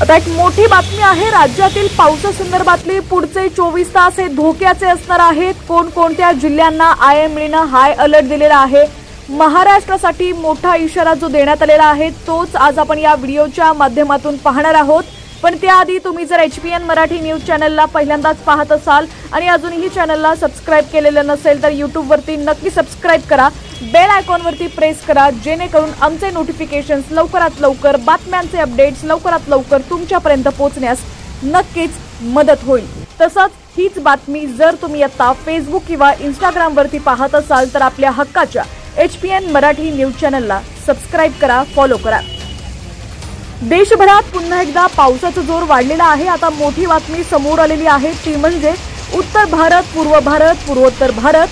आता एक मोठी बातमी आहे। राज्यातील पावसासंदर्भातले पुढचे 24 तास हे धोक्याचे असणार आहेत। कोणकोणत्या जिल्ह्यांना आयएमडीनं हाय अलर्ट दिलेला आहे, महाराष्ट्रासाठी मोठा इशारा जो देण्यात आलेला आहे तोच आज आपण या व्हिडिओच्या माध्यमातून पाहणार आहोत। पण त्याआधी तुम्ही जर एचपीएन मराठी न्यूज चॅनलला पहिल्यांदाच पाहत असाल आणि अजूनही चॅनलला सबस्क्राइब केलेलं नसेल तर YouTube वरती नक्की सबस्क्राइब करा, बेल आयकॉनवरती प्रेस करा, जेणेकरून आमचे नोटिफिकेशन्स लवकरात लवकर, बातम्यांचे अपडेट्स लवकरात लवकर तुमच्यापर्यंत पोहोचण्यास नक्कीच मदत होईल। तसंच हीच बातमी जर तुम्ही आता फेसबुक किंवा इंस्टाग्राम वरती पाहत असाल तर आपल्या हक्काच्या एचपीएन मराठी न्यूज चॅनलला सबस्क्राइब करा, फॉलो करा। देशभरात पुन्हा एकदा पावसाचा जोर वाढलेला आहे। आता मोठी बातमी समोर आलेली आहे ती म्हणजे उत्तर भारत, पूर्व भारत, पूर्वोत्तर भारत,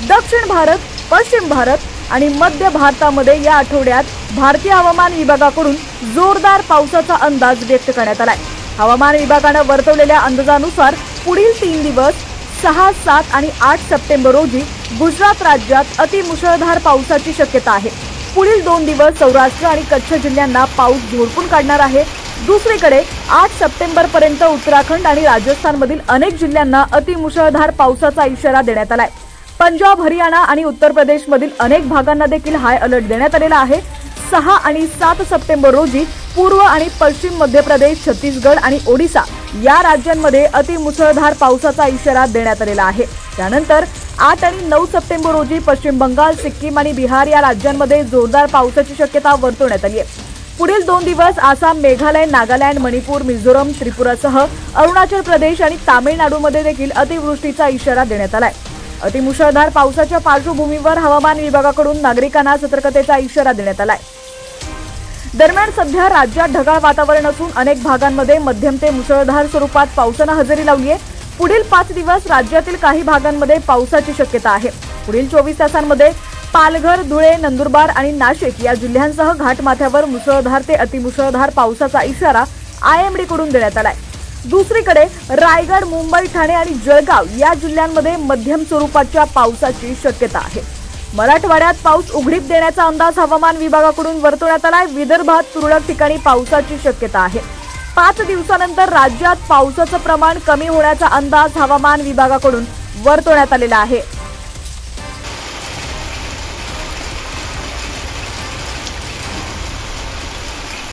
दक्षिण भारत, पश्चिम भारत आणि मध्य भारतामध्ये या आठवड्यात भारतीय हवामान विभागाकडून जोरदार पावसाचा अंदाज व्यक्त करण्यात आलाय। हवामान विभागाने वर्तवलेल्या अंदाजानुसार पुढील 3 दिवस 6, 7 आणि 8 सप्टेंबर रोजी गुजरात राज्यात अतिमुसळधार पावसाची शक्यता आहे। पुढील 2 दिवस सौराष्ट्र आणि कच्छ जिल्ह्यांना पाऊस झोडपून काढणार आहे। दुसरीकडे 8 सप्टेंबर पर्यंत उत्तराखंड आणि राजस्थानमधील अनेक जिल्ह्यांना अतिमुसळधार पावसाचा इशारा देण्यात आलाय। पंजाब, हरियाणा आणि उत्तर प्रदेशमधील अनेक भागांना देखील हाय अलर्ट देण्यात आलेला आहे। 6 आणि 7 सप्टेंबर रोजी पूर्व आणि पश्चिम मध्य प्रदेश, छत्तीसगड आणि ओडिशा या राज्यांमध्ये अतिमुसळधार पावसाचा इशारा देण्यात आलेला आहे। त्यानंतर 8 आणि 9 सप्टेंबर रोजी पश्चिम बंगाल, सिक्कीम आणि बिहार या राज्यांमध्ये जोरदार पावसाची शक्यता वर्तवण्यात आली आहे। पुढील 2 दिवस आसाम, मेघालय, नागालँड, मणिपूर, मिझोरम, त्रिपुरासह अरुणाचल प्रदेश आणि तामिळनाडूमध्ये देखील अतिवृष्टीचा इशारा देण्यात आलाय। अतिमुसळधार पावसाच्या पार्श्वभूमीवर हवामान विभागाकडून नागरिकांना सतर्कतेचा इशारा देण्यात आलाय। दरम्यान सध्या राज्यात ढगाळ वातावरण असून अनेक भागांमध्ये मध्यम ते मुसळधार स्वरूपात पावसानं हजेरी लावली आहे। पुढील 5 दिवस राज्यातील काही भागांमध्ये पावसाची शक्यता आहे। पुढील 24 तासांमध्ये पालघर, धुळे, नंदुरबार आणि नाशिक या जिल्ह्यांसह घाटमाथ्यावर मुसळधार ते अतिमुसळधार पावसाचा इशारा आयएमडी कडून देण्यात आलाय। दुसरीकडे रायगड, मुंबई, ठाणे आणि जळगाव या जिल्ह्यांमध्ये मध्यम स्वरूपाच्या पावसाची शक्यता आहे। मराठवाड्यात पाऊस उघडीप देण्याचा अंदाज हवामान विभागाकडून वर्तवण्यात आलाय। विदर्भात तुरळक ठिकाणी पावसाची शक्यता आहे। 5 दिवसानंतर राज्यात पावसाचं प्रमाण कमी होण्याचा अंदाज हवामान विभागाकडून वर्तवण्यात आलेला आहे।